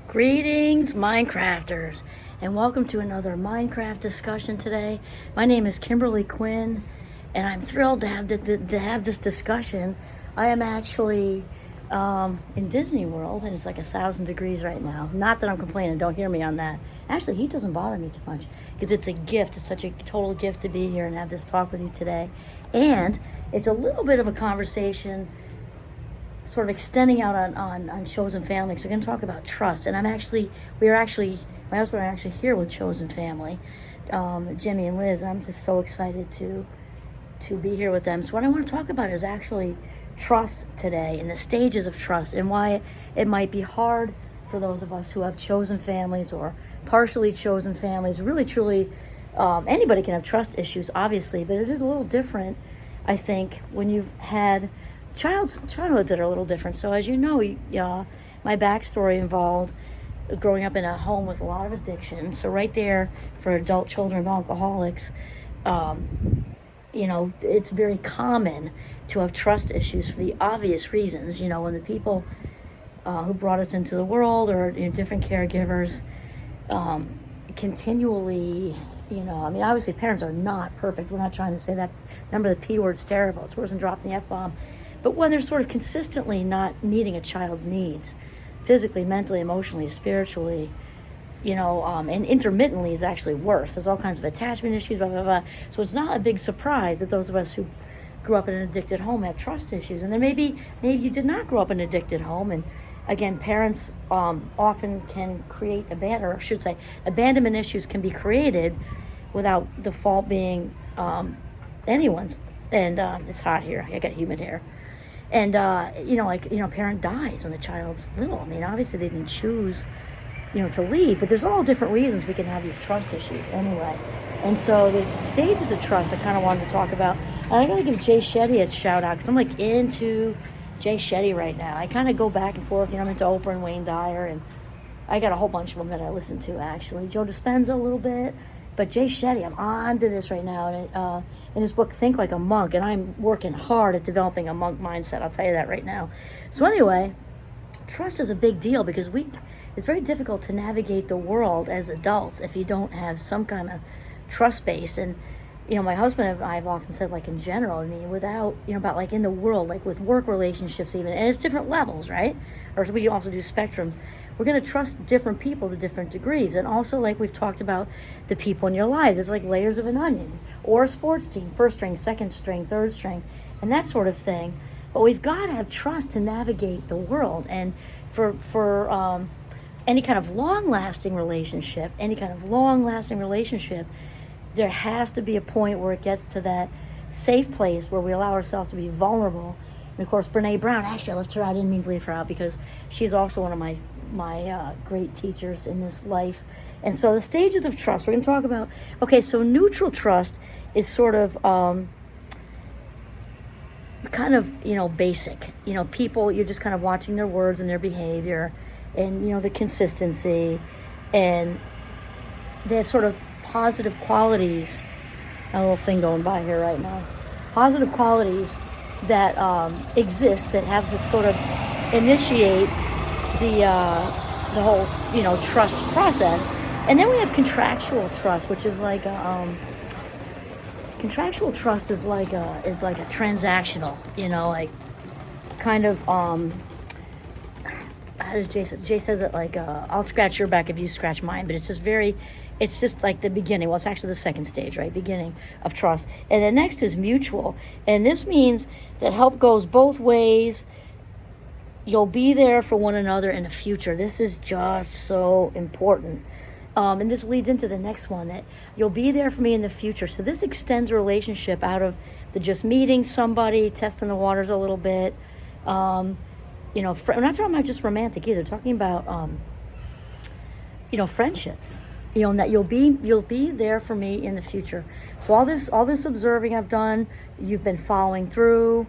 Greetings, Minecrafters, and welcome to another Minecraft discussion today. My name is Kimberly Quinn, and I'm thrilled to have this discussion. I am actually in Disney World, and it's like 1,000 degrees right now. Not that I'm complaining, don't hear me on that. Actually, heat doesn't bother me too much because it's a gift. It's such a total gift to be here and have this talk with you today. And it's a little bit of a conversation sort of extending out on Chosen Family. So we're going to talk about trust. And my husband and I are actually here with Chosen Family, Jimmy and Liz. I'm just so excited to be here with them. So what I want to talk about is actually trust today and the stages of trust and why it might be hard for those of us who have chosen families or partially chosen families. Really, truly, anybody can have trust issues, obviously, but it is a little different, I think, when you've had childhoods that are a little different. So as you know, my backstory involved growing up in a home with a lot of addiction. So right there for adult children of alcoholics, it's very common to have trust issues for the obvious reasons. When the people who brought us into the world or different caregivers continually, obviously parents are not perfect. We're not trying to say that. Remember, the P word's terrible. It's worse than dropping the F-bomb. But when they're sort of consistently not meeting a child's needs, physically, mentally, emotionally, spiritually, and intermittently is actually worse. There's all kinds of attachment issues, blah, blah, blah. So it's not a big surprise that those of us who grew up in an addicted home have trust issues. And then maybe you did not grow up in an addicted home. And again, parents often can create abandonment issues can be created without the fault being anyone's. And it's hot here. I got humid hair. And, a parent dies when the child's little. Obviously they didn't choose, to leave, but there's all different reasons we can have these trust issues anyway. And so the stages of trust I kind of wanted to talk about. And I got to give Jay Shetty a shout out because I'm like into Jay Shetty right now. I kind of go back and forth. I'm into Oprah and Wayne Dyer, and I got a whole bunch of them that I listen to actually. Joe Dispenza a little bit. But Jay Shetty, I'm on to this right now. And in his book, Think Like a Monk, and I'm working hard at developing a monk mindset. I'll tell you that right now. So anyway, trust is a big deal because it's very difficult to navigate the world as adults if you don't have some kind of trust base. And, my husband and I have often said, like in general, without, about like in the world, like with work relationships even, and it's different levels, right? Or we also do spectrums. We're going to trust different people to different degrees. And also, like we've talked about, the people in your lives. It's like layers of an onion or a sports team, first string, second string, third string, and that sort of thing. But we've got to have trust to navigate the world. And for any kind of long-lasting relationship, there has to be a point where it gets to that safe place where we allow ourselves to be vulnerable. And of course, Brene Brown, actually I left her out. I didn't mean to leave her out because she's also one of my great teachers in this life. And so the stages of trust, we're going to talk about, so neutral trust is sort of basic. People, you're just kind of watching their words and their behavior and, the consistency, and they have sort of positive qualities. A little thing going by here right now. Positive qualities that exist that have to sort of initiate the whole trust process. And then we have contractual trust, which is like contractual trust is like a transactional, like kind of how does Jay says it, like I'll scratch your back if you scratch mine, but it's just like the beginning. Well, it's actually the second stage, right? Beginning of trust. And the next is mutual. And this means that help goes both ways. You'll be there for one another in the future. This is just so important. And this leads into the next one, that you'll be there for me in the future. So this extends a relationship out of the just meeting somebody, testing the waters a little bit. We're not talking about just romantic either. We're talking about, friendships. And that you'll be there for me in the future. So all this observing I've done, you've been following through.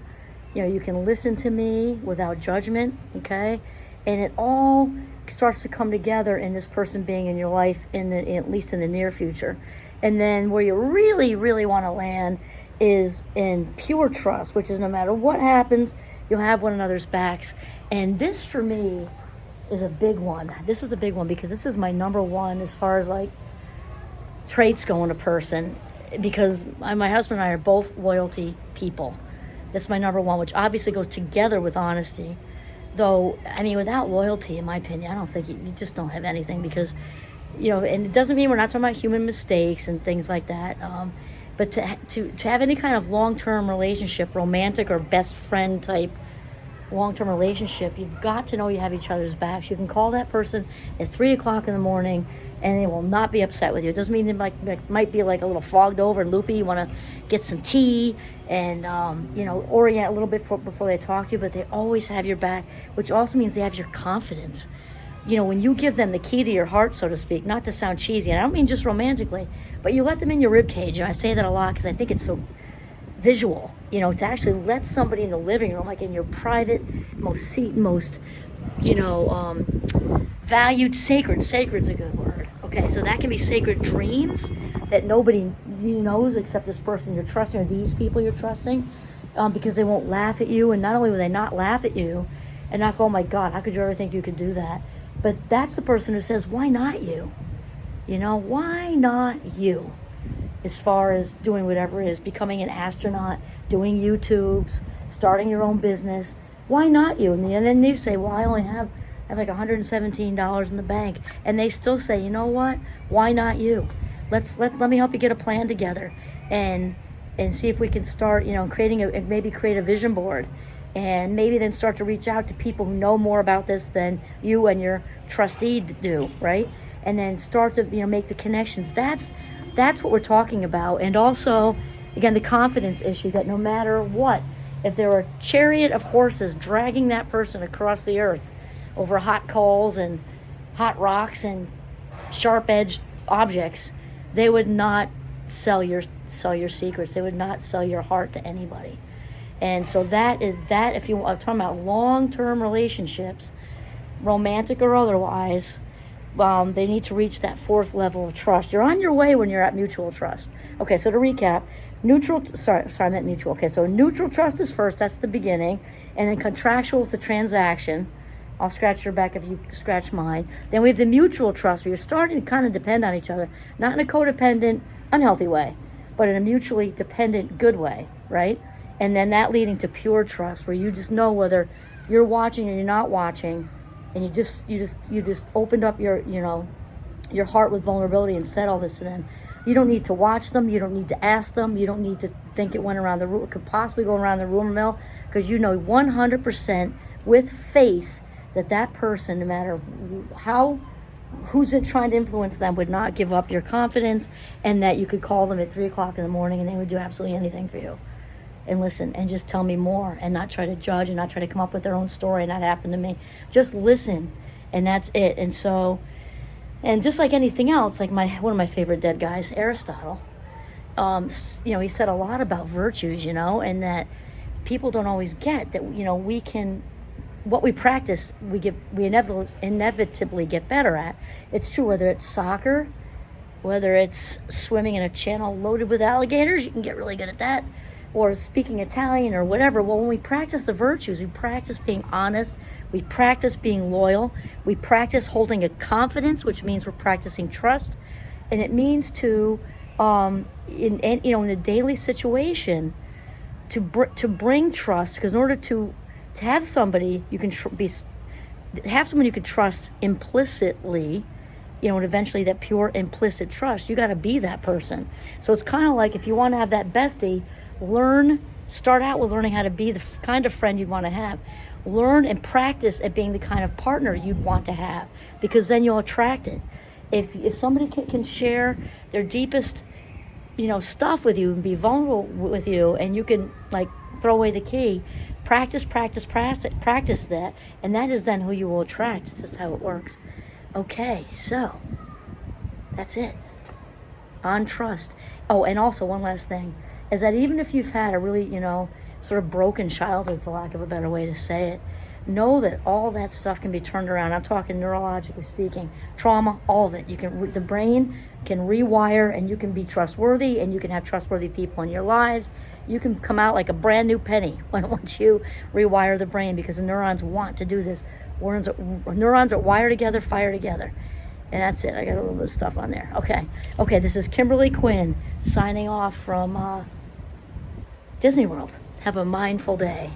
You can listen to me without judgment, okay? And it all starts to come together in this person being in your life at least in the near future. And then where you really, really want to land is in pure trust, which is no matter what happens, you'll have one another's backs. And this, for me, is a big one. This is a big one because this is my number one as far as like traits go in a person, because my husband and I are both loyalty people. That's my number one, which obviously goes together with honesty. Though, I mean, without loyalty, in my opinion, I don't think you just don't have anything, because, and it doesn't mean we're not talking about human mistakes and things like that. But to have any kind of long-term relationship, romantic or best friend type long-term relationship, you've got to know you have each other's backs. You can call that person at 3 o'clock in the morning and they will not be upset with you. It doesn't mean they might be like a little fogged over and loopy. You want to get some tea and orient a little bit before they talk to you, but they always have your back, which also means they have your confidence. When you give them the key to your heart, so to speak, not to sound cheesy, and I don't mean just romantically, but you let them in your rib cage. And I say that a lot because I think it's so visual, to actually let somebody in the living room, like in your private, most valued, sacred's a good word. Okay, so that can be sacred dreams that nobody knows except this person you're trusting or these people you're trusting, because they won't laugh at you. And not only will they not laugh at you and not go, oh my God, how could you ever think you could do that? But that's the person who says, why not you? Why not you? As far as doing whatever it is, becoming an astronaut, doing YouTubes, starting your own business, why not you? And then you say, well, I only have like $117 in the bank. And they still say, you know what? Why not you? Let me help you get a plan together and see if we can start, create a vision board, and maybe then start to reach out to people who know more about this than you and your trustee do, right? And then start to, make the connections. That's what we're talking about. And also, again, the confidence issue that no matter what, if there were a chariot of horses dragging that person across the earth over hot coals and hot rocks and sharp-edged objects, they would not sell your secrets. They would not sell your heart to anybody. And so that is that. If you are talking about long-term relationships, romantic or otherwise, they need to reach that fourth level of trust. You're on your way when you're at mutual trust. Okay, so to recap, I meant mutual. Okay, so neutral trust is first, that's the beginning. And then contractual is the transaction. I'll scratch your back if you scratch mine. Then we have the mutual trust, where you're starting to kind of depend on each other, not in a codependent, unhealthy way, but in a mutually dependent, good way, right? And then that leading to pure trust, where you just know whether you're watching or you're not watching, and you just opened up your heart with vulnerability and said all this to them. You don't need to watch them. You don't need to ask them. You don't need to think it went around the room. It could possibly go around the rumor mill, because you know 100% with faith that person, no matter who's it trying to influence them, would not give up your confidence, and that you could call them at 3 o'clock in the morning and they would do absolutely anything for you. And listen and just tell me more, and not try to judge and not try to come up with their own story and that happened to me. Just listen, and that's it. And so, and just like anything else, like one of my favorite dead guys, Aristotle, he said a lot about virtues, and that people don't always get that, we can, what we practice, we inevitably get better at. It's true whether it's soccer, whether it's swimming in a channel loaded with alligators, you can get really good at that, or speaking Italian or whatever. Well, when we practice the virtues, we practice being honest, we practice being loyal, we practice holding a confidence, which means we're practicing trust, and it means to, in a daily situation, to bring trust, because in order to have somebody you can have someone you can trust implicitly, and eventually that pure implicit trust, you got to be that person. So it's kind of like, if you want to have that bestie, start out with learning how to be the kind of friend you'd want to have. Learn and practice at being the kind of partner you'd want to have, because then you'll attract it. If somebody can share their deepest, stuff with you and be vulnerable with you, and you can throw away the key, practice that, and that is then who you will attract. This is how it works. Okay, so that's it on trust. Oh, and also one last thing is that even if you've had a really, sort of broken childhood, for lack of a better way to say it, know that all that stuff can be turned around. I'm talking neurologically speaking, trauma, all of it. The brain can rewire, and you can be trustworthy, and you can have trustworthy people in your lives. You can come out like a brand new penny once you rewire the brain, because the neurons want to do this Neurons that wire together, fire together. And that's it. I got a little bit of stuff on there. Okay, this is Kimberly Quinn signing off from Disney World. Have a mindful day.